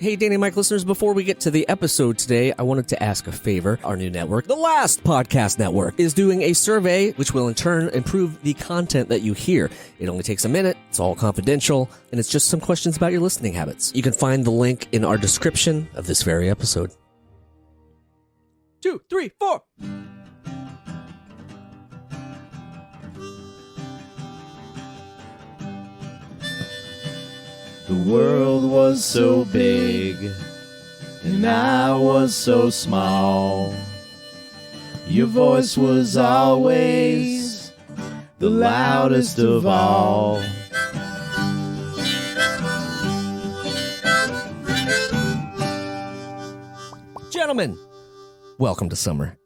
Hey, Danny and Mike listeners, before we get to the episode today, I wanted to ask a favor. Our new network, the Last Podcast Network, is doing a survey which will in turn improve the content that you hear. It only takes a minute, it's all confidential, and it's just some questions about your listening habits. You can find the link in our description of this very episode. 2, 3, 4. The world was so big, and I was so small. Your voice was always the loudest of all. Gentlemen, welcome to summer.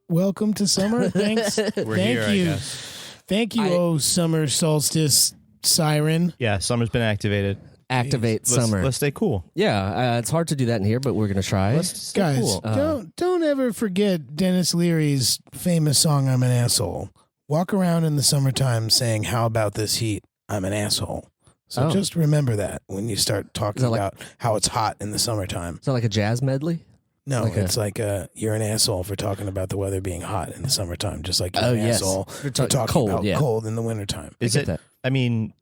Welcome to summer. Thanks. We're here, you. I guess. Thank you, summer solstice siren. Yeah, summer's been activated. Activate summer. Let's stay cool. Yeah, it's hard to do that in here, but we're going to try. Let's stay Guys, cool. don't ever forget Dennis Leary's famous song, I'm an Asshole. Walk around in the summertime saying, how about this heat? I'm an asshole. So just remember that when you start talking about how it's hot in the summertime. Is that like a jazz medley? No, it's like you're an asshole for talking about the weather being hot in the summertime, just like you're an asshole for talking about cold in the wintertime. Is it? I mean,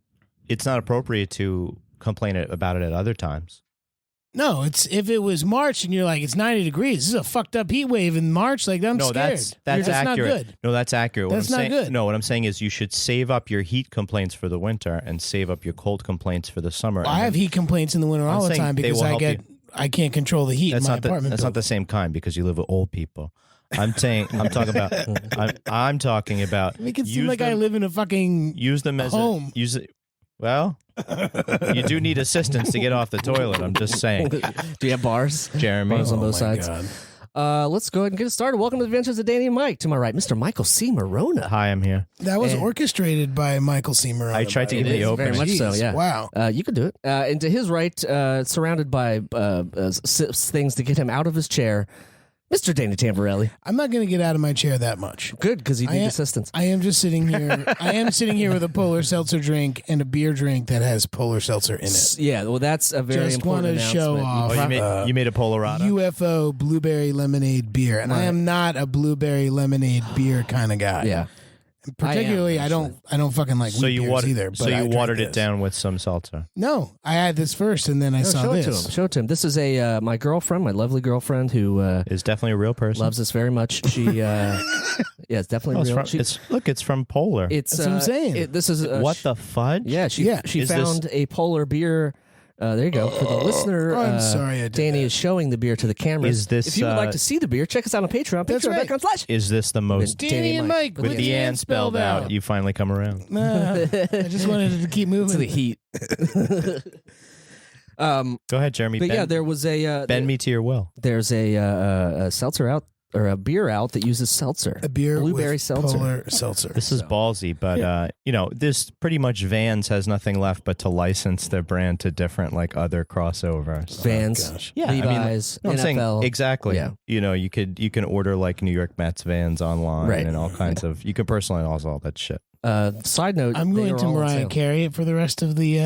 it's not appropriate to complain about it at other times. No, it's if it was March and you're like, it's 90 degrees. This is a fucked up heat wave in March. Like, I'm scared. That's accurate. Not good. No, that's accurate. That's not good. No, what I'm saying is you should save up your heat complaints for the winter and save up your cold complaps for the summer. Well, I have heat complaints in the winter all the time because I can't control the heat in my apartment. That's not the same kind because you live with old people. I'm talking about. Make it seem like I live in a fucking use them as home. Well, you do need assistance to get off the toilet. I'm just saying. Do you have bars? Jeremy. Bars on both sides. Let's go ahead and get it started. Welcome to the Adventures of Danny and Mike. To my right, Mr. Michael C. Morona. Hi, I'm here. That was orchestrated by Michael C. Morona. I tried to give the opening. Very much so, yeah. Wow. You could do it. And to his right, surrounded by things to get him out of his chair, Mr. Danny Tamborelli. I'm not going to get out of my chair that much. Good, because you need assistance. I am just sitting here. I am sitting here with a polar seltzer drink and a beer drink that has polar seltzer in it. Yeah, well, that's a very important announcement. Just want to show off. You made a Polarado? UFO blueberry lemonade beer. And I am not a blueberry lemonade beer kind of guy. Yeah. And particularly, I don't fucking like wheat beers either. But so you watered it down with some seltzer? No, I had this first, and then I saw this. Show it to him. This is my girlfriend, my lovely girlfriend, who is definitely a real person. Loves us very much. She, yeah, it's definitely real. It's from Polar. That's what I'm saying. This is what the fudge? Yeah, she found a Polar beer. There you go. For the listener, I'm sorry, I did Danny that. is showing the beer to the camera. If you would like to see the beer, check us out on Patreon. That's right. Patreon.com/. Is this the most Danny and Mike with the and spelled out? You finally come around. I just wanted it to keep moving. To the heat. Go ahead, Jeremy. But yeah, there was a bend me to your will. There's a seltzer out. Or a beer out that uses seltzer. A beer blueberry with seltzer. Polar seltzer. This is ballsy, but this pretty much Vans has nothing left but to license their brand to different like other crossovers. Vans, Levi's, I'm saying NFL. Exactly. Yeah. You can order like New York Mets Vans online Right. and all kinds of. You can personalize all that shit. Side note: I'm going to Mariah Carey it for the rest of the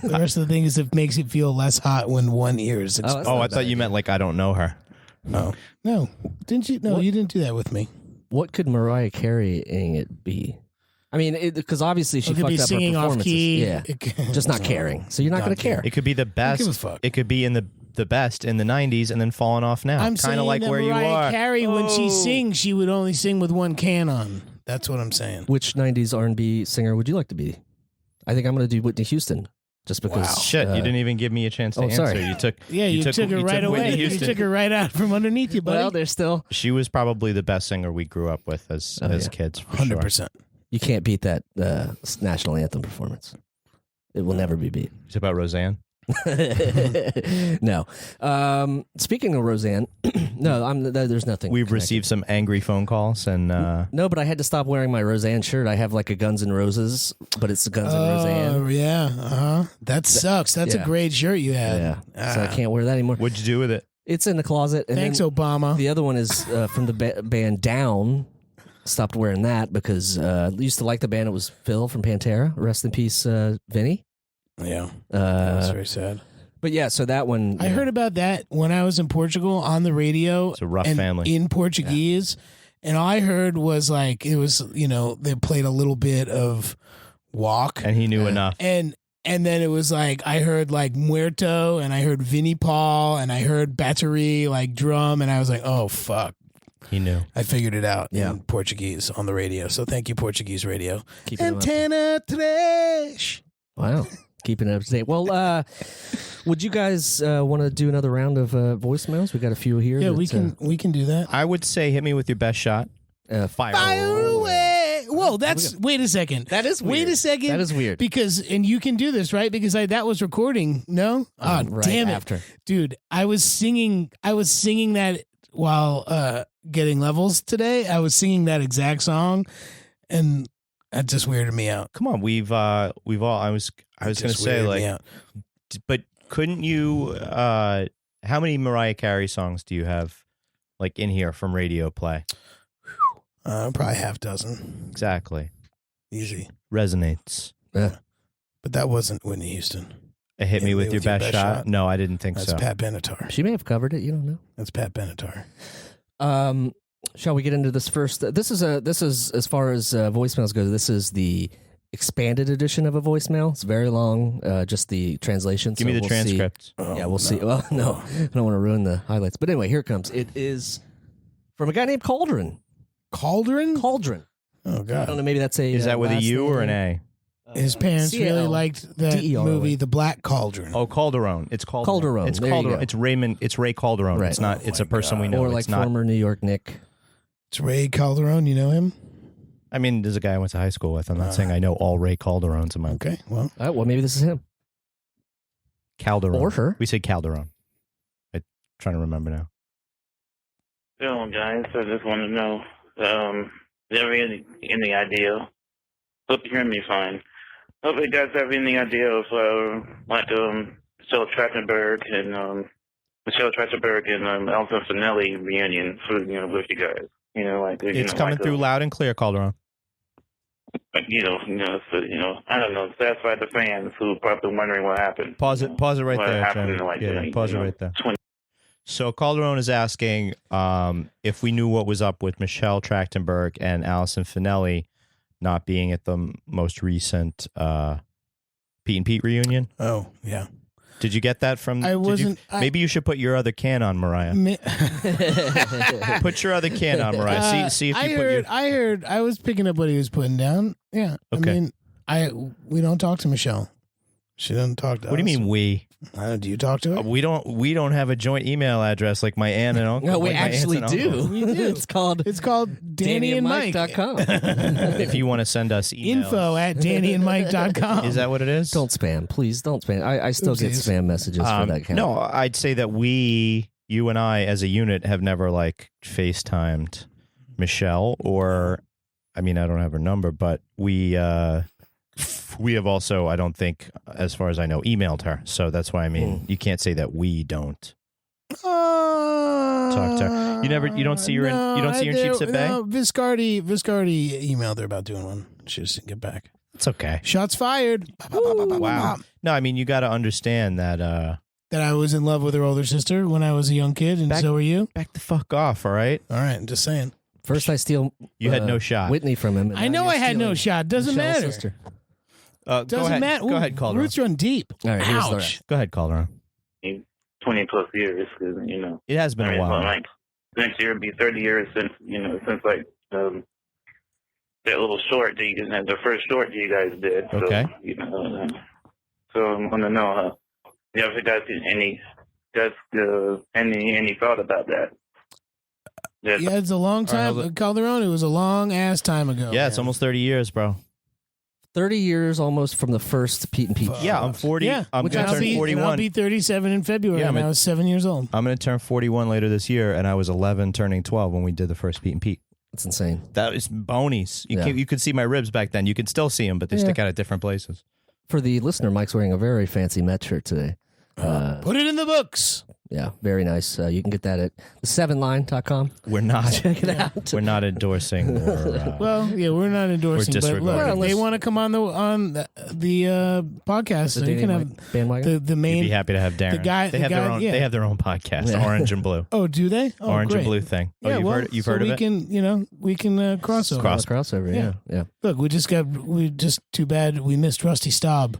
rest of the things. It makes it feel less hot when one ear is exposed. I thought you meant like I don't know her. No, didn't you? No, you didn't do that with me. What could Mariah Careying it be? I mean, because obviously she It could fucked be up singing her off performances. key. Yeah, just not caring. So you're not going to care. It could be the best. Give a fuck. It could be in the best in the '90s and then falling off now. I'm kind of saying like that where Mariah you are. Carey, when she sings, she would only sing with one can on. That's what I'm saying. Which '90s R&B singer would you like to be? I think I'm going to do Whitney Houston. Just because. Wow. Shit, you didn't even give me a chance to answer. Sorry. You took. You took her right away. You took her right out from underneath you, buddy. Well, there's still. She was probably the best singer we grew up with as kids. For 100%. You can't beat that national anthem performance. It will never be beat. It's about Roseanne. No. Speaking of Roseanne, no, there's nothing. We've received some angry phone calls and no, but I had to stop wearing my Roseanne shirt. I have like a Guns N' Roses, but it's the Guns N' Roseanne. Oh yeah, That sucks. That's a great shirt you have. Yeah, so I can't wear that anymore. What'd you do with it? It's in the closet. And Thanks, Obama. The other one is from the band Down. Stopped wearing that because I used to like the band. It was Phil from Pantera. Rest in peace, Vinny. Yeah, that's very sad. But yeah, so that one. I heard about that when I was in Portugal on the radio. It's a rough and family. in Portuguese. And all I heard was like, it was, they played a little bit of Walk. And he knew enough. And then it was like, I heard like Muerto, and I heard Vinnie Paul, and I heard Battery, like drum. And I was like, oh, fuck. He knew. I figured it out Yeah. in Portuguese on the radio. So thank you, Portuguese radio. Keeping them up to- Antena Tres. Wow. Keeping it up to date. Well, would you guys want to do another round of voicemails? We got a few here. Yeah, that, we can do that. I would say hit me with your best shot. Fire. Fire away. Whoa, wait a second. That is weird. Wait a second. That is weird. Because, and you can do this, right? Because that was recording. No? Oh, Right damn it. after. Dude, I was singing that while getting levels today. I was singing that exact song, and that just weirded me out. Come on, we've all. I was going to say like, but couldn't you? How many Mariah Carey songs do you have, like in here from radio play? Probably half dozen. Exactly. Easy. Resonates. Yeah. But that wasn't Whitney Houston. Hit me with your best shot. No, I didn't think That's so. Pat Benatar. She may have covered it. You don't know. That's Pat Benatar. Shall we get into this first? This is as far as voicemails go. This is the expanded edition of a voicemail. It's very long. Just the translation. Give me the transcript. We'll see. Well, no, I don't want to ruin the highlights. But anyway, here it comes. It is from a guy named Cauldron. Cauldron? Cauldron. Oh, I God. don't know. Maybe that's a. Is that with a last U name. or an A? His parents really C-A-L. liked that D-E-R-O-N. movie, The Black Cauldron. Oh, Calderon. It's Calderon. Calderon. It's There you Calderon. go. It's Raymond. It's Ray Calderon. Right. It's not. Oh it's my a person we God. know. Or like it's not. former New York Nick. It's Ray Calderon. You know him? I mean, there's a guy I went to high school with. I'm not saying I know all Ray Calderons in my Okay, well. All right, well, maybe this is him. Calderon. Or her. We say Calderon. I'm trying to remember now. So, guys, I just want to know, do you have any idea? Hope you're hearing me fine. Hope you guys have any idea of, Michelle Trachtenberg and Elton Finelli reunion for, with you guys. It's coming through loud and clear, Calderon. I don't know, satisfy the fans who are probably wondering what happened. Pause it right what there, happened Jamie. in, Yeah, pause it right there. So Calderon is asking if we knew what was up with Michelle Trachtenberg and Allison Finelli not being at the most recent Pete and Pete reunion. Oh, yeah. Did you get that from? I wasn't. Maybe you should put your other can on, Mariah. Put your other can on, Mariah. See if you put your. I was picking up what he was putting down. Yeah. Okay. I mean, we don't talk to Michelle. She doesn't talk to us. What do you mean we? Do you talk to her? We don't have a joint email address like my aunt and uncle. No, we like my aunts actually and do. uncles. We do. It's called It's called DannyandMike.com. DannyandMike.com. If you want to send us emails. Info@DannyandMike.com. Is that what it is? Don't spam, please. Don't spam. I still get Oopsies. spam messages for that account. No, I'd say that you and I, as a unit, have never like FaceTimed Michelle, or I mean, I don't have her number, but we have also, I don't think, as far as I know, emailed her. So that's why I mean, you can't say that we don't talk to her. You don't see her in Sheepshead Bay? No, Viscardi emailed her about doing one. She just didn't get back. It's okay. Shots fired. Wow. No, I mean, you got to understand that. That I was in love with her older sister when I was a young kid, and so were you. Back the fuck off, all right? All right, I'm just saying. First, I steal. You had no shot. Whitney from him. and I now know you're I had no stealing shot. Doesn't Michelle's matter. sister. Doesn't matter. Go ahead, Calderon. Roots run deep. All right, here's the Ouch. rest. Go ahead, Calderon. 20 plus years, because It has been a while. Like next year would be 30 years since like that little short that the first short that you guys did. So, Okay. So I want to know, if you guys any thought about that? Yeah, it's a long All right, hold time. it. Calderon, it was a long ass time ago. Yeah, it's man. almost 30 years, bro. 30 years almost from the first Pete and Pete. Fuck. Yeah, I'm 40. Yeah, I'm Which going to I'll turn be- 41. I'll be 37 in February, Yeah, and I'm I was 7 years old. I'm going to turn 41 later this year, and I was 11 turning 12 when we did the first Pete and Pete. It's insane. That is bonies. Yeah. You could see my ribs back then. You can still see them, but they Yeah. stick out at different places. For the listener, Mike's wearing a very fancy Met shirt today. Put it in the books. Yeah, very nice. You can get that at the7line.com. We're not. Check it out. We're not endorsing. Or, Well, yeah, we're not endorsing, but look, disregarding. if they want to come on the podcast, so you can have bandwagon. the You'd main. be happy to have Darren. The guy- they the have guy- their own. yeah. They have their own podcast, Yeah. Orange and Blue. Oh, do they? Oh, Orange great. and Blue thing. Oh, Yeah, you've well, heard. You've so heard of we it. can, we can cross over. Crossover, yeah. Look, we just too bad we missed Rusty Staub.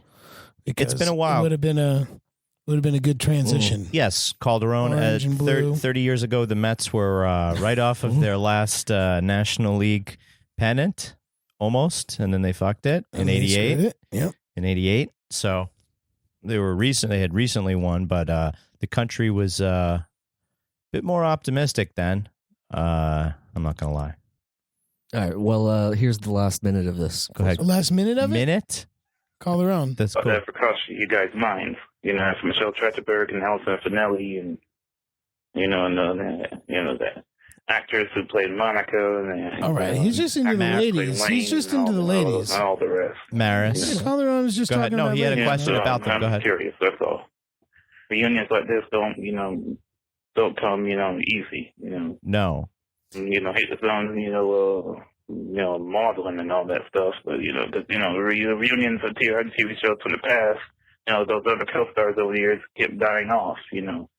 It's been a while. It would have been a good transition. Yes, Calderon. Orange and blue. 30 years ago, the Mets were right off of their last National League pennant, almost, and then they fucked it in And they screwed '88. it. Yep. In '88, so they were recent. They had recently won, but the country was a bit more optimistic then. I'm not gonna lie. All right. Well, here's the last minute of this. Go ahead. The last minute of it. Minute. Call their own. That's But cool. that across you guys' minds. You know, it's Michelle Trachtenberg and Alison Finelli and, the actress who played Monica. And, All right, he's just into the ladies. He's just into the ladies. And all the rest. Maris. Calderon is just Go ahead. talking No, about he had a ladies. question about them. I'm Go ahead. curious, that's all. Reunions like this don't come, easy, No. hate the songs, modeling and all that stuff. But, reunions of TV shows from the past, those other co-stars over the years kept dying off,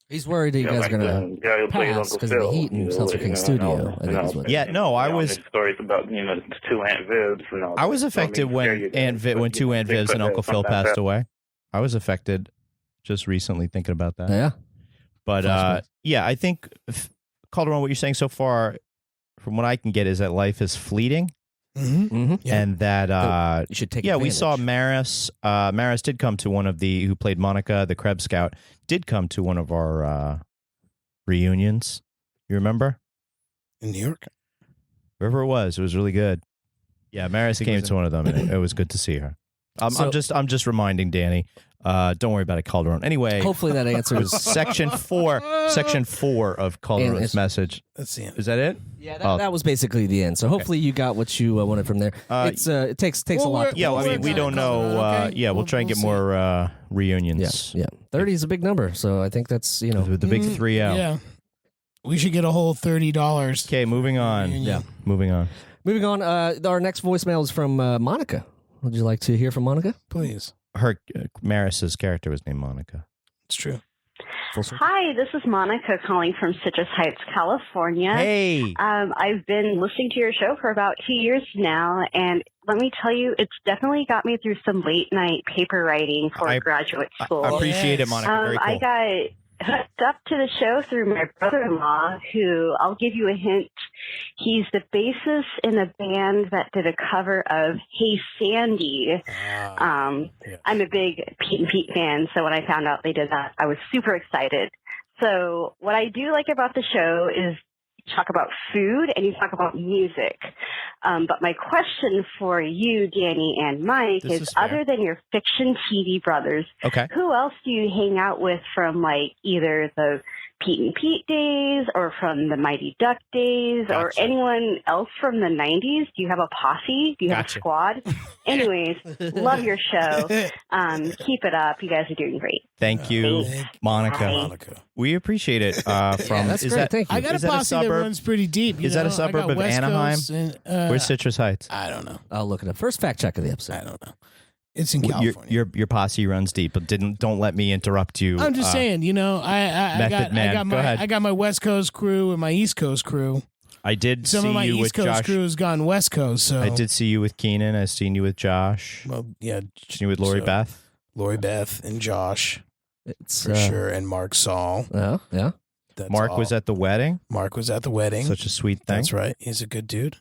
He's worried that you guys are going guy who to played pass Uncle because of the Phil, heat in Seltzer King Studio. I think is what. Yeah, no, I was. Stories about, the two Aunt Vivs and all I was that. affected when two Aunt Vivs and Uncle Phil passed away. I was affected just recently thinking about that. Yeah. But Flashbacks. yeah, I think Calderon, what you're saying so far, from what I can get, is that life is fleeting, Mm-hmm. Yeah. and that You should take yeah, we advantage. saw Maris. Maris did come to one of who played Monica, the Krebs Scout, did come to one of our reunions. You remember? In New York. Wherever it was really good. Yeah, Maris came to one of them, and it was good to see her. I'm just reminding Danny. Don't worry about it, Calderon. Anyway, Hopefully that answers. section 4 of Calderon's message. That's the end. Is that it? Yeah, Oh. that was basically the end. So hopefully you got what you wanted from there. It takes a lot. to Yeah, pull I mean, together. we don't know. Okay. Yeah, we'll try and get see. more reunions. Yeah. 30 is a big number, so I think that's With the big 3 out. Yeah. We should get a whole $30. Okay, moving on. Yeah. Moving on. Moving on. Our next voicemail is from Monica. Would you like to hear from Monica? Please. Her Maris's character was named Monica. It's true. Hi, this is Monica calling from Citrus Heights, California. Hey, I've been listening to your show for about 2 years now, and let me tell you, it's definitely got me through some late night paper writing for I- graduate school. I appreciate it, Monica. Very cool. I got hooked up to the show through my brother-in-law, who, I'll give you a hint, he's the bassist in a band that did a cover of Hey Sandy. Yeah. I'm a big Pete and Pete fan, so when I found out they did that, I was super excited. So what I do like about the show is you talk about food and you talk about music. But my question for you, Danny and Mike, This is is fair. other than your fiction TV brothers, okay. who else do you hang out with from like either the Pete and Pete days or from the Mighty Duck days or Gotcha. anyone else from the 90s? Do you have a posse? Do you have Gotcha. a squad? Anyways, love your show. Keep it up. You guys are doing great. Thank you, Thank Monica. Bye. Monica. We appreciate it. From that's is great. that Thank you. I got is a that a posse that suburb? runs pretty deep. Is that a I suburb got of West Anaheim? Coast and, Where's Citrus Heights? I don't know. I'll look it up. First fact check of the episode. I don't know. It's in Your, California. your posse runs deep, but don't let me interrupt you. I'm just saying, I Method Man. got Go ahead. I got my West Coast crew and my East Coast crew. I did Some see of my you East with Coast Josh. crew has gone West Coast. So I did see you with Keenan. I've seen you with Josh. Well, yeah, Seen you with Lori so- Beth. Lori Beth and Josh It's for sure, and Mark Saul. Oh, yeah. That's Mark all. was at the wedding. Mark was at the wedding. Such a sweet thing. That's right. He's a good dude.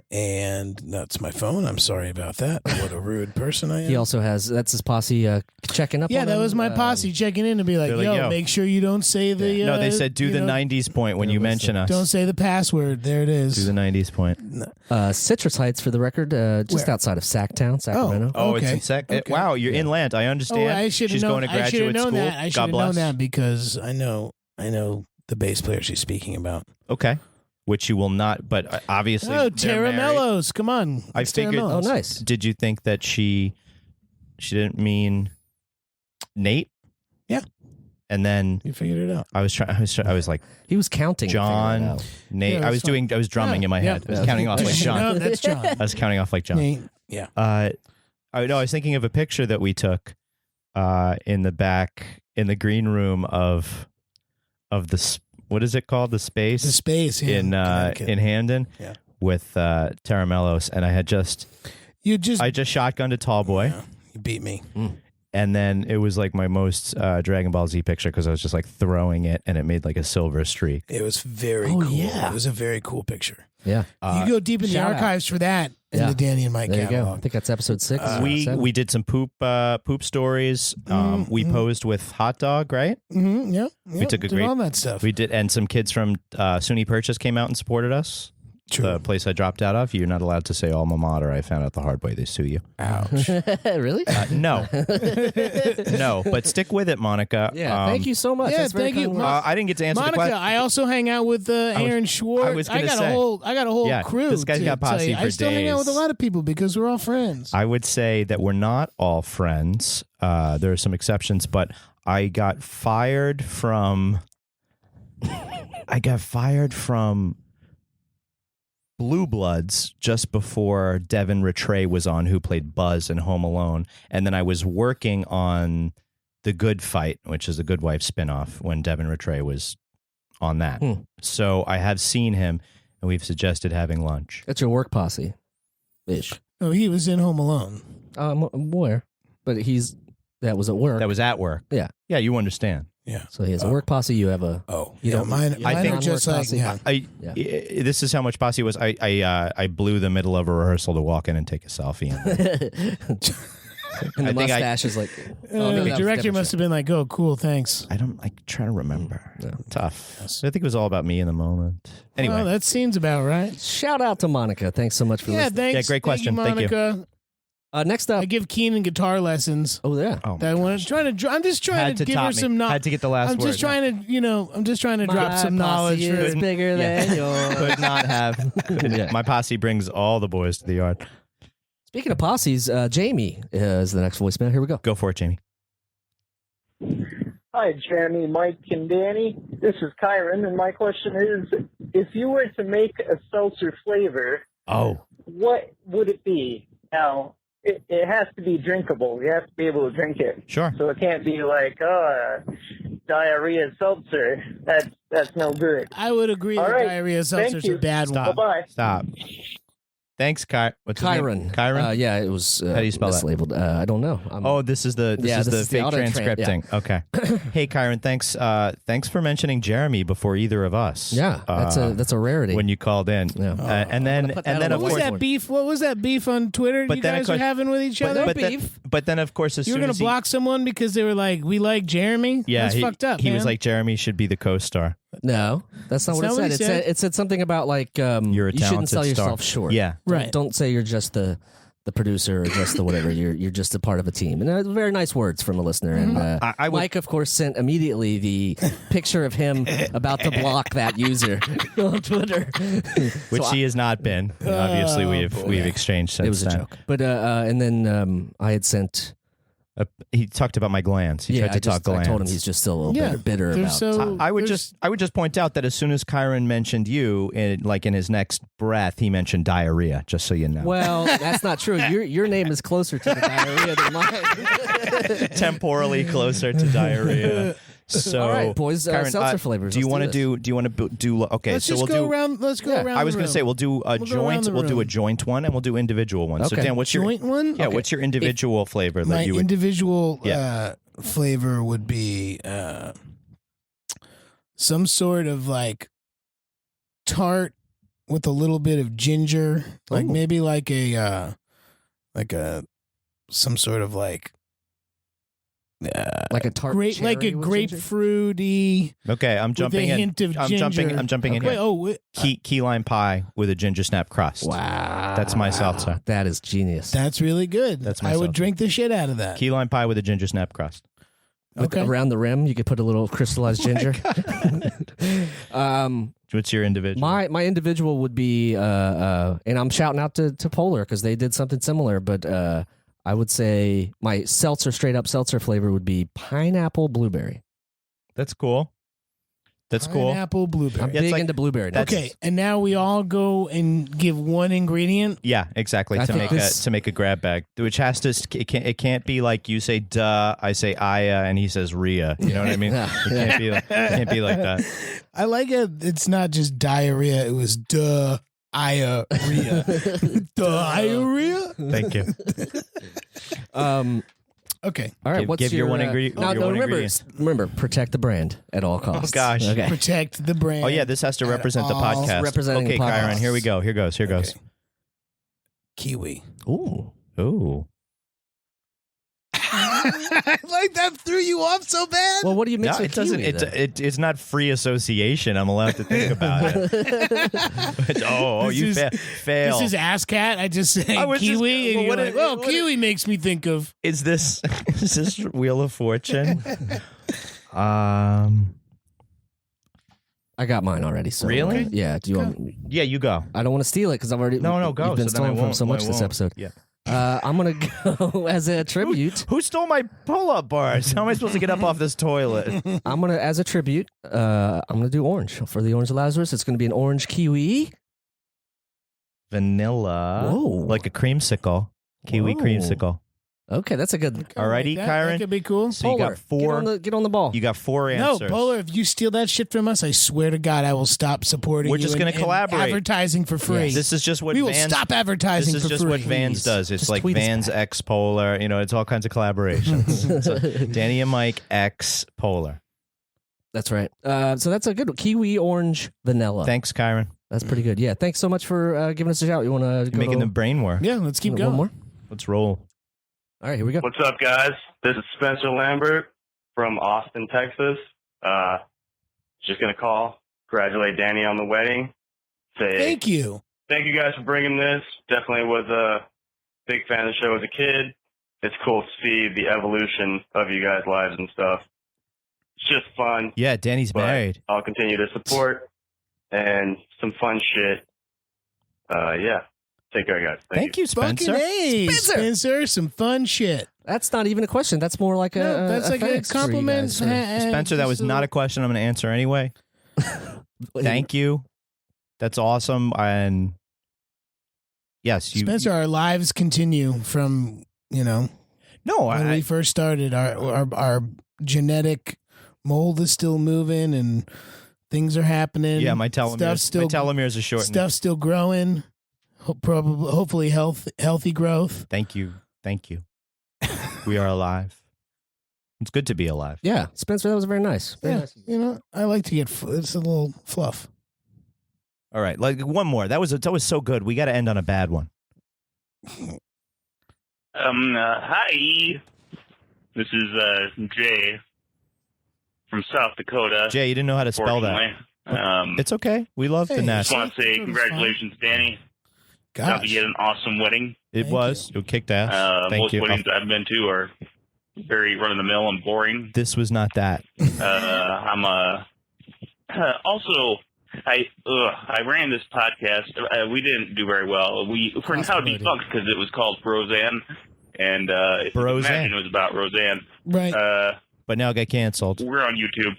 And that's my phone. I'm sorry about that. What a rude person I am. He also has, that's his posse checking up yeah, on that him. was my posse checking in to be like, they're like, yo, yo. make sure you don't say the. No, they said do the 90s point when you mention us. Don't say the password. There it is. Do the 90s point. Citrus Heights, for the record, just Where? outside of Sacktown, Sacramento. Oh, Okay. it's in Okay. Wow, you're inland. I understand. I should have She's known. going to I should have graduate known school. that. I should God have known bless. that because I know the bass player she's speaking about. Okay. Which you will not, but obviously. Oh, they're Tara married. Mellos, come on! I It's Tara figured- Oh, Mellos. nice. Did you think that she didn't mean Nate? Yeah. And then You figured it out. I was like, He was counting. to figure it John, out. Nate. Yeah, I was drumming in my head. I was counting off like John. No, that's John. I was counting off like John. Nate. Yeah. I was thinking of a picture that we took in the back in the green room of the what is it called? The space. The space in Hamden. Yeah. With Taramellos, and I just shotgunned a tall boy. Yeah, you beat me. And then it was like my most Dragon Ball Z picture because I was just like throwing it and it made like a silver streak. It was very cool. Yeah. It was a very cool picture. Yeah. You go deep in the shout out. archives for that in the Danny and Mike There you go. I catalog. think that's episode 6. We did some poop stories. We posed with Hot Dog, right? Mm-hmm, yeah. We took a did great- all that stuff. We did, and some kids from SUNY Purchase came out and supported us. True. The place I dropped out of. You're not allowed to say alma mater. I found out the hard way. They sue you. Ouch. Really? No, no. But stick with it, Monica. Yeah. Thank you so much. yeah, That's very thank you. kind words. I didn't get to answer Monica, the question. I also hang out with Aaron Schwartz. I was gonna got say. I got a whole Yeah, crew. this guy's to got tell posse you. for I still hang out with a days. lot of people because we're all friends. I would say that we're not all friends. There are some exceptions, but I got fired from. Blue Bloods just before Devin Rattray was on, who played Buzz in Home Alone, and then I was working on The Good Fight, which is a Good Wife spinoff, when Devin Rattray was on that. So I have seen him, and we've suggested having lunch. That's your work posse. Ish. Oh, he was in Home Alone. Where? But that was at work. That was at work. Yeah. Yeah, you understand. Yeah. So he has a work posse. You have a. Oh, You yeah, don't- mine. you Mine have are just non-work like posse? yeah. This is how much posse was. I blew the middle of a rehearsal to walk in and take a selfie. And the I think I- mustache is like. The director must have been like, "Oh, cool, thanks." I try to remember. Yeah. Tough. Yes. I think it was all about me in the moment. Anyway, Well, that seems about right. Shout out to Monica. Thanks so much for Yeah, listening. thanks. Yeah, great question. Thank you, Thank you. Monica. Next up. I give Keenan guitar lessons. Oh, yeah. oh, That one. I'm just trying had to to give top her me. some knowledge. Had to get the last I'm word. just trying to, I'm just trying to drop some knowledge. Posse is For, bigger than yours. Could not have. Yeah. My posse brings all the boys to the yard. Speaking of posses, Jamie is the next voicemail. Here we go. Go for it, Jamie. Hi, Jeremy, Mike, and Danny. This is Kyron, and my question is, if you were to make a seltzer flavor, what would it be? Now, it has to be drinkable. You have to be able to drink it. Sure. So it can't be like, diarrhea seltzer. That's no good. I would agree All that right. diarrhea Thank seltzer's you. a bad one. Stop. Bye-bye. Stop. Thanks, What's his name? Kyron. Kyron? Yeah, it was How do you spell that? mislabeled. I don't know. This is the fake auto transcripting. Okay. Hey, Kyron, thanks for mentioning Jeremy before either of us. Yeah, that's a rarity. When you called in. Yeah. And then Put that on of What was course that beef? What was that beef on Twitter But you then, of guys course- were having with each other? but then of course as You were soon going as to block someone because they were like, we like Jeremy? yeah, That's fucked up, he man. was like Jeremy should be the co-star. No, that's not what That's it not what said. he said. It said something about like You're a you shouldn't talented sell star. yourself short. Yeah. Right. Don't say you're just the producer or just the whatever. You're just a part of a team. And very nice words from a listener. And I would- Mike, of course, sent immediately the picture of him about to block that user on Twitter, Which So he has not been. Obviously, we've exchanged since it was a then. joke. But and then I had sent. He talked about my glands. He tried to talk I glands. told him he's just still a little bitter they're about. so- I would there's- just point out that as soon as Kyron mentioned you, in his next breath, he mentioned diarrhea. Just so you know, Well, that's not true. Your name is closer to the diarrhea than mine. temporally closer to diarrhea. So, All right, boys, Kyron, seltzer flavors. Do you Let's want to do? Okay, Let's so just we'll go do. around. Let's go around. I was the going to room. say we'll do a We'll go around joint. the We'll do a room. joint one, and we'll do individual ones. So Okay. Dan, what's your joint one. yeah? What's your individual flavor that My you would? individual Yeah. flavor would be some sort of like tart with a little bit of ginger, like Ooh. maybe like a some sort of like like a tart, great like a cherry with ginger? grapefruity Okay, I'm with jumping a in. hint of I'm ginger. jumping in Wait, here. oh, wait, Key lime pie with a ginger snap crust. Wow, That's my seltzer. That is genius. that's really good. That's my I would seltzer. drink the shit out of that. Key lime pie with a ginger snap crust. With okay. around the rim, you could put a little crystallized ginger. What's your individual? My individual would be, and I'm shouting out to Polar because they did something similar. But I would say my seltzer, straight up seltzer flavor would be pineapple blueberry. That's cool. That's cool. Pineapple, blueberry. I'm Yeah, it's big like- into blueberry. nuts. Okay, and now we all go and give one ingredient. Yeah, exactly. I To think make this- to make a grab bag, which has to it can't be like you say duh, I say Aya, and he says Rhea. You know what I mean? Yeah. It can't be like that. I like it. It's not just diarrhea. It was diarrhea. Diarrhea. Thank you. Okay. All right. Give- what's give your one ingredient- No, your no, one remember, ingredient. remember, protect the brand at all costs. gosh. Okay. Protect the brand. Oh yeah, this has to At represent the all podcast. representing Okay, the podcast. Kyron, here we go. Here goes. Here goes. Okay. Kiwi. Ooh. Ooh. Like that threw you off so bad. Well, what do you mix No, with it doesn't. kiwi, then? It's not free association. I'm allowed to think about it. oh, This you is- fail. This is AssCat. I just say I was just- kiwi, and well, you're what like, it- "Oh, what kiwi makes me think of." Is this Wheel of Fortune? I got mine already. So Really? Yeah. Do you want? Yeah, you go. I don't want to steal it because I've already. No, go. You've been so then I stolen from won't- so much I this won't. episode. Yeah. I'm gonna go as a tribute. Who stole my pull-up bars? How am I supposed to get up off this toilet? I'm gonna, as a tribute, I'm gonna do orange for the Orange Lazarus. It's gonna be an orange kiwi. Vanilla. Whoa. Like a creamsicle. Kiwi Whoa. creamsicle. Okay, that's a good. Alrighty, That Kyron. could be cool. So you Polar, got four. Get on the ball. You got four No, answers. Polar, if you steal that shit from us, I swear to God, I will stop supporting We're you just and- gonna and collaborate. advertising for free. This is just what we will Vans. stop advertising This is for just free. what Vans does. It's Just like tweet us Vans back. X Polar. You know, it's all kinds of collaborations. So Danny and Mike X Polar. That's right. So that's a good one. Kiwi, orange, vanilla. Thanks, Kyron. That's pretty good. Yeah. Thanks so much for giving us a shout. You want to You're making the brain work. Yeah, let's keep one going. more? Let's roll. All right, here we go. What's up, guys? This is Spencer Lambert from Austin, Texas. Just going to call, congratulate Danny on the wedding. Say Thank you. thank you guys for bringing this. Definitely was a big fan of the show as a kid. It's cool to see the evolution of you guys' lives and stuff. It's just fun. Yeah, Danny's But married. I'll continue to support and some fun shit. Yeah. Take care, guys. Thank you, Spencer. Fucking A, Spencer. Some fun shit. That's not even a question. That's more like No, that's like a thanks for you compliment. guys for- Spencer, that was not a question I'm going to answer anyway. Thank you. That's awesome. And yes, you. Spencer, our lives continue from, No, when we first started. Our genetic mold is still moving and things are happening. yeah, my Stuff's telomeres are shortening. Stuff's still growing. Hopefully healthy growth. Thank you. We are alive. It's good to be alive. Yeah, Spencer, that was very nice. Very Yeah, nice. I like to get it's a little fluff. All right, like one more. That was so good. We got to end on a bad one. Hi. This is Jay from South Dakota. Jay, you didn't know how to spell that. Fortunately. It's okay. We love Hey, the Just Nats. want to say congratulations, Danny. Sounds like you had an awesome wedding. It Thank was. It kicked ass. Thank Most you. weddings I've been to are very run-of-the-mill and boring. This was not that. I'm also I ran this podcast. We didn't do very well. We're now Possibility. defunct because it was called Roseanne, and if you can Roseanne. imagine it was about Roseanne. Right. But now it got canceled. We're on YouTube.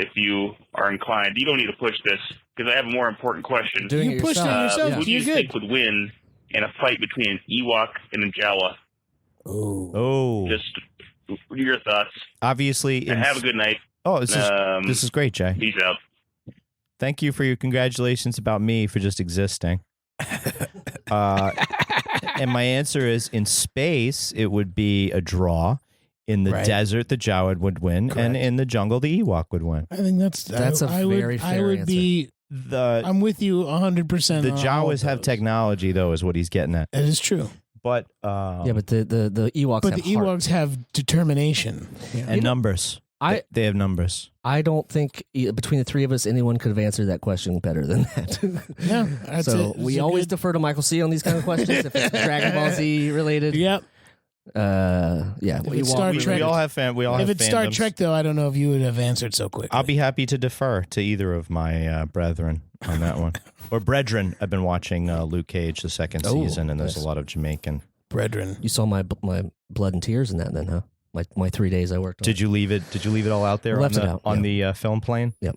If you are inclined, you don't need to push this because I have a more important question. Doing You it pushed it yourself. yourself. Yeah. Who do you You're think good. would win in a fight between an Ewok and a Jawa? Oh, Just your thoughts. obviously. And have a good night. Oh, this is great, Jay. Peace out. Thank you for your congratulations about me for just existing. And my answer is in space, it would be a draw. In the Right. desert, the Jawa would win, Correct. and in the jungle, the Ewok would win. I think that's a I would, very I fair would be. The I'm with you 100%. the on all Jawas of have those. technology, though, is what he's getting at. That is true. But Yeah, but the Ewoks But have the heart. Ewoks have determination. and numbers. I- They have numbers. I don't think between the three of us, anyone could have answered that question better than that. Yeah, that's so it. we It's a always good- defer to Michael C on these kind of questions. If it's Dragon Ball Z related, Yep. yeah. If it's Star We Trek, all have We all if have it's Star fandoms. Trek, though, I don't know if you would have answered so quickly. I'll be happy to defer to either of my brethren on that one. Or brethren. I've been watching Luke Cage, the second Oh, season, and there's nice. a lot of Jamaican. brethren. You saw my blood and tears in that, then, huh? my 3 days I worked on. Did you leave it? Did you leave it all out there I left it out, on the film plane? Yep.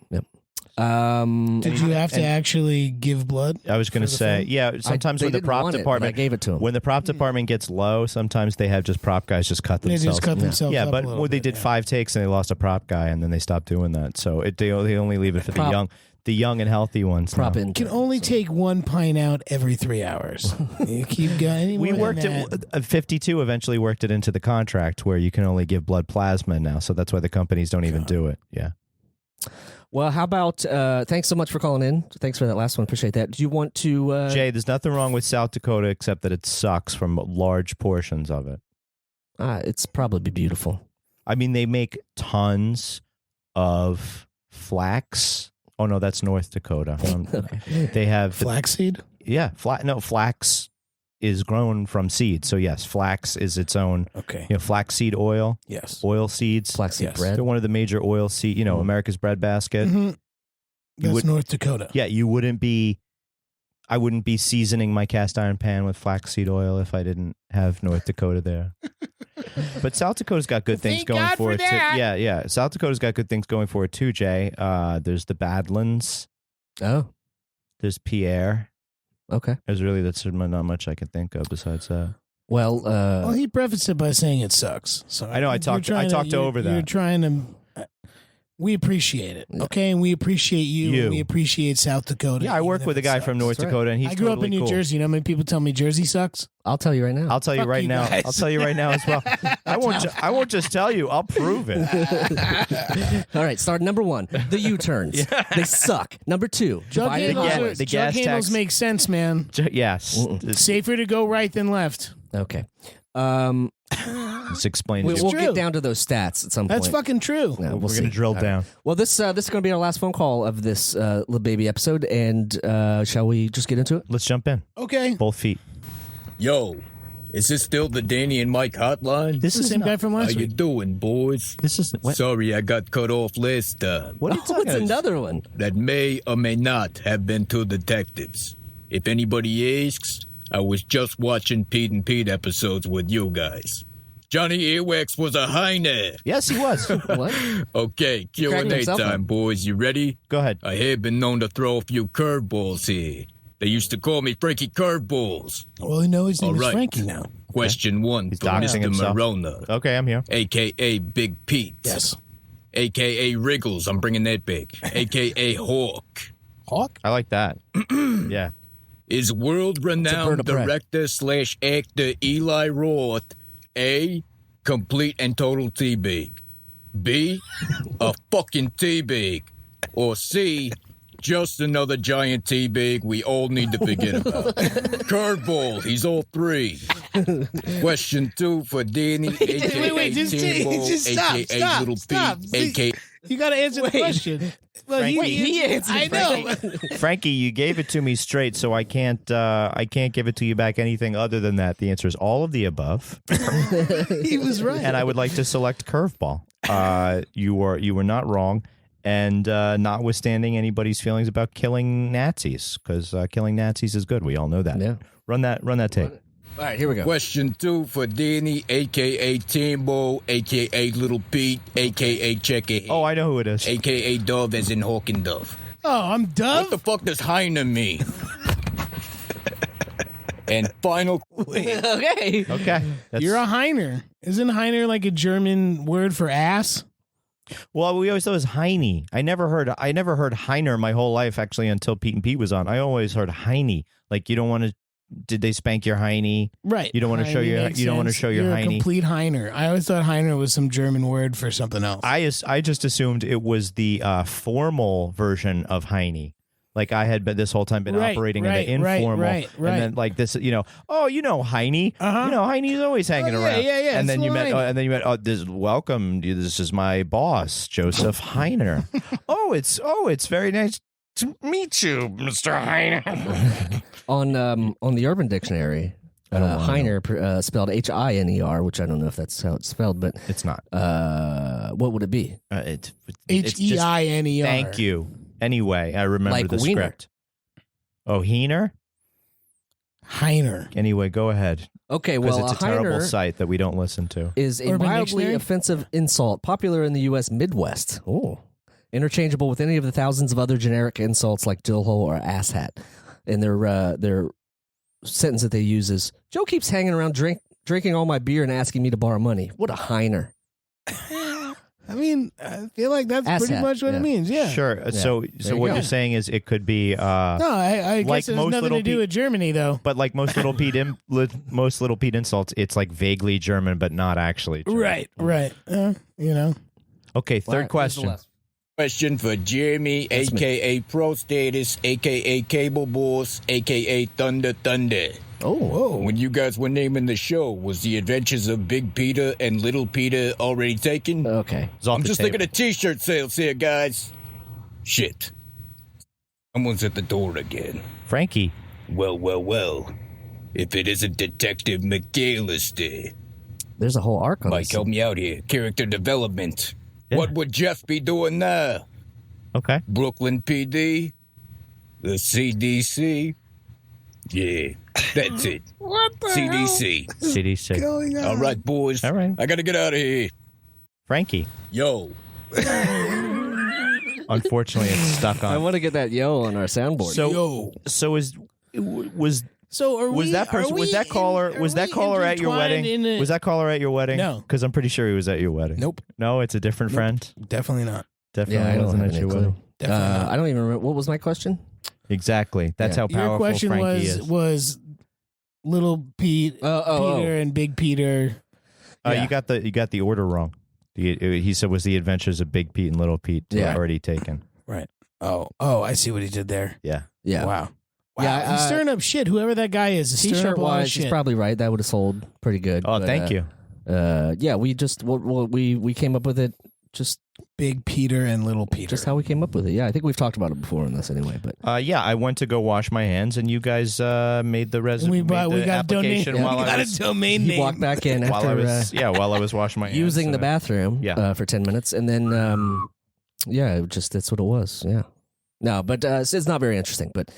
Did you have to actually give blood? I was going to say, yeah. Sometimes when the prop department, I gave it to him. when the prop department gets low, sometimes they have just prop guys just cut themselves. They just cut themselves. Yeah, up but a little they bit, did 5 takes and they lost a prop guy, and then they stopped doing that. So they only leave it for the young and healthy ones. Prop now. in. You can only take 1 pint out every 3 hours. You keep going. We worked it. 52 eventually worked it into the contract where you can only give blood plasma now. So that's why the companies don't even do it. Yeah. Well, how about thanks so much for calling in. Thanks for that last one. Appreciate that. Do you want to Jay, there's nothing wrong with South Dakota except that it sucks from large portions of it. It's probably beautiful. I mean, they make tons of flax. Oh no, that's North Dakota. They have flaxseed. Yeah, flax is grown from seeds. So yes, flax is its own. Okay. Flaxseed oil. Yes. Oil seeds. Flaxseed bread. They're one of the major oil seed. America's bread basket. Mm-hmm. That's North Dakota. Yeah, I wouldn't be seasoning my cast iron pan with flaxseed oil if I didn't have North Dakota there. But South Dakota's got good things going for it too. Yeah. South Dakota's got good things going for it too, Jay. There's the Badlands. Oh. There's Pierre. Okay. That's not much I can think of besides that. Well, he prefaced it by saying it sucks. So I know I talked over that. You're trying to. We appreciate it, okay, and we appreciate you. And we appreciate South Dakota. Yeah, I work with a guy from North Dakota, and he's. I grew up in New Jersey. You know how many people tell me Jersey sucks? I'll tell you right now. I'll tell you right now. I'll tell you right now as well. I won't just tell you. I'll prove it. All right, start number 1. The U-turns. They suck. Number 2. Jug handles make sense, man. Yes. It's safer to go right than left. Okay. Let's explain. We'll get down to those stats at some point. That's fucking true. Yeah, we're going to drill down. Well, this is going to be our last phone call of this little baby episode, and shall we just get into it? Let's jump in. Okay. Both feet. Yo, is this still the Danny and Mike hotline? This is the same guy from last week. How you doing, boys? This is what? Sorry I got cut off last time. What are you talking about? Another one that may or may not have been two detectives. If anybody asks, I was just watching Pete and Pete episodes with you guys. Johnny Earwax was a Heine. Yes, he was. What? Okay, Q&A time, boys. You ready? Go ahead. I have been known to throw a few curveballs here. They used to call me Frankie Curveballs. Well, you know his name is Frankie now. Question 1 for Mr. Marona. Okay, I'm here. A.K.A. Big Pete. Yes. A.K.A. Wriggles. I'm bringing that back. A.K.A. Hawk. Hawk? I like that. Yeah. Is world-renowned director/actor Eli Roth A, complete and total T-bag, B, a fucking T-bag, or C, just another giant T-bag we all need to forget about? Curveball, he's all 3. Question 2 for Danny, a.k.a. Just stop, Little Pete, a.k.a. You got to answer the question. Well, he answered. I know. Frankie, you gave it to me straight, so I can't give it to you back anything other than that. The answer is all of the above. He was right. And I would like to select curveball. You were not wrong, and notwithstanding anybody's feelings about killing Nazis, because killing Nazis is good. We all know that. Yeah. Run that tape. All right, here we go. Question 2 for Danny, a.k.a. Tambo, a.k.a. Little Pete, a.k.a. Checker. Oh, I know who it is. A.k.a. Dove as in Hawk and Dove. Oh, I'm Dove? What the fuck does Heine mean? And final... Okay. You're a Heiner. Isn't Heiner like a German word for ass? Well, we always thought it was Heine. I never heard Heiner my whole life, actually, until Pete and Pete was on. I always heard Heine. Like, you don't want to... Did they spank your Heine? Right. You don't want to show your. You don't want to show your You're Heine. a complete Heiner. I always thought Heiner was some German word for something else. I just assumed it was the formal version of Heine. Like I had been this whole time operating in the informal, right. and then like this, Heine. Heine's always hanging around. Yeah. And then you met. Welcome. This is my boss, Joseph Heiner. it's very nice to meet you, Mr. Heiner. On the Urban Dictionary, Heiner spelled H-I-N-E-R, which I don't know if that's how it's spelled, but it's not. What would it be? It's H-E-I-N-E-R. Thank you. Anyway, I remember Like the wiener. script. Oh, Heiner? Heiner. Anyway, go ahead. Okay, Because well, it's a a terrible Heiner site that we don't listen to. is a Urban mildly Dictionary? offensive insult popular in the U.S. Midwest. Oh. Interchangeable with any of the thousands of other generic insults like dillhole or asshat. And their sentence that they use is, Joe keeps hanging around drinking all my beer and asking me to borrow money. What a Heiner. I mean, I feel like that's pretty Asshat, much what yeah. it means. Yeah. Sure. So you what go. you're saying is it could be No, I like guess it has most nothing little to do with Germany, though. but like most little Pete insults, it's like vaguely German but not actually German. Right. You know. Okay, third All right, where's the question. last? Question for Jeremy, That's me. a.k.a. Pro Status, a.k.a. Cable Boss, a.k.a. Thunder. Oh, whoa. When you guys were naming the show, was The Adventures of Big Peter and Little Peter already taken? Okay. It's off I'm the just table. thinking of t-shirt sales here, guys. Shit. Someone's at the door again. Frankie. Well. If it isn't Detective McAllister. There's a whole arc on Mike, this. help me out here. Character development. Yeah. What would Jeff be doing now? Okay. Brooklyn PD? The CDC? Yeah, that's it. What the CDC. CDC. going on? All right, boys. All right. I gotta get out of here. Frankie. Yo. Unfortunately, it's stuck I on. want to get that yo on our soundboard. So was So are was we, that person are was we that caller in- was are that we caller at your intertwined wedding? in a- Was that caller at your wedding? No. Because I'm pretty sure he was at your wedding. Nope. No, it's a different friend. Definitely not. Definitely yeah, I don't wasn't have at any your clue. wedding. Definitely not. I don't even remember. What was my question? Exactly. That's Yeah. how Your powerful question Frankie is. was Little Pete, Peter, and Big Peter. You got the order wrong. He said was the Adventures of Big Pete and Little Pete already taken. Right. Oh, I see what he did there. Yeah. Yeah. Wow. Yeah, He's stirring up shit. Whoever that guy is stirring T-shirt up a lot of wise, shit. he's probably right. That would have sold pretty good. Oh, but, thank you. Yeah, we just we came up with it just Big Peter and Little Peter. just how we came up with it. Yeah, I think we've talked about it before in this anyway. But Yeah, I went to go wash my hands, and you guys made the we got a domain. application We while got I a was domain he name. walked back in while I after was while I was washing my hands. using the and bathroom Yeah. for 10 minutes, and then that's what it was. Yeah, no, but it's not very interesting. But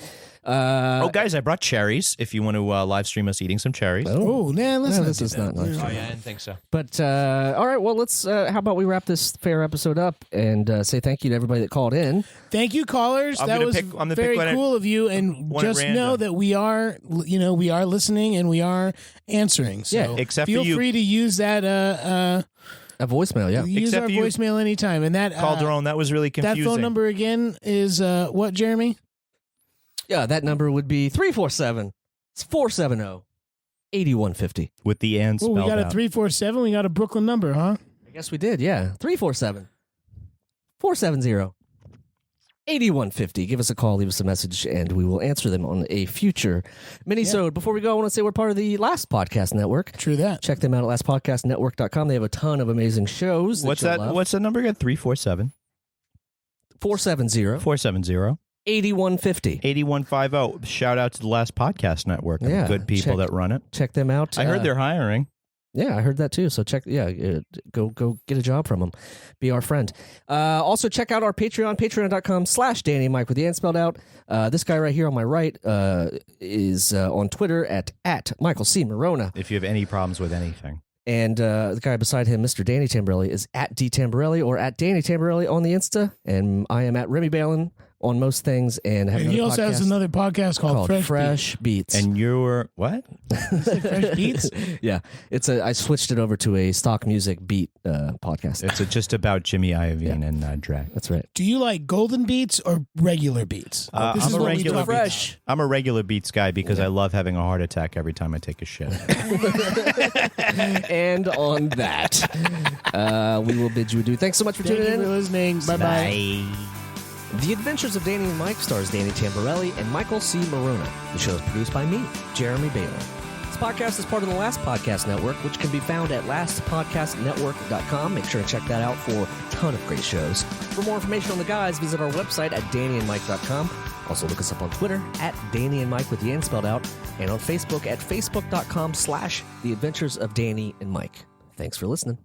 guys, I brought cherries. If you want to live stream us eating some cherries. Oh, nah, let's No, not this do is that. not nice. yeah, I didn't think so. But all right, well, let's. How about we wrap this fair episode up and say thank you to everybody that called in. Thank you, callers. I'm That gonna was pick- I'm gonna very pick one at- cool of you. And one at just random. know that we are listening and we are answering. So Yeah, except for feel you. free to use that. A voicemail, yeah. Use Except our for you. voicemail anytime. And that Calderon, that was really that confusing. phone number again is what, Jeremy? Yeah, that number would be 347-470-8150. with the and Oh, spelled we got a out. 347. We got a Brooklyn number, huh? I guess we did, yeah. 347-470-8150. Give us a call, leave us a message, and we will answer them on a future Minisode. Before we go, I want to say we're part of the Last Podcast Network. True that. Check them out at lastpodcastnetwork.com. They have a ton of amazing shows. What's you'll that? love. What's the number again? 347 470 470 8150. 8150. Shout out to the Last Podcast Network. The Yeah, good people check- that run it. Check them out. I heard they're hiring. Yeah, I heard that too. So check, go get a job from them. Be our friend. Also, check out our Patreon, patreon.com/Danny and Mike with the N spelled out. This guy right here on my right is on Twitter at Michael C. Morona. If you have any problems with anything. And the guy beside him, Mr. Danny Tamborelli, is at D Tamborelli or at Danny Tamborelli on the Insta. And I am at Remy Balin on most things. And have And he also has another podcast called Fresh Beats. And you're what? Fresh Beats. Yeah, I switched it over to a stock music beat podcast. It's just about Jimmy Iovine and drag. That's right. Do you like golden beats or regular beats? This is I'm a what we regular talk about. Fresh. I'm a regular Beats guy because I love having a heart attack every time I take a shit. And on that, we will bid you adieu. Thanks so much for Thank tuning you for in. listening. Bye-bye. The Adventures of Danny and Mike stars Danny Tamborelli and Michael C. Morona. The show is produced by me, Jeremy Baylor. This podcast is part of the Last Podcast Network, which can be found at lastpodcastnetwork.com. Make sure to check that out for a ton of great shows. For more information on the guys, visit our website at dannyandmike.com. Also look us up on Twitter at Danny and Mike with the N spelled out, and on Facebook at facebook.com/The Adventures of Danny and Mike. Thanks for listening.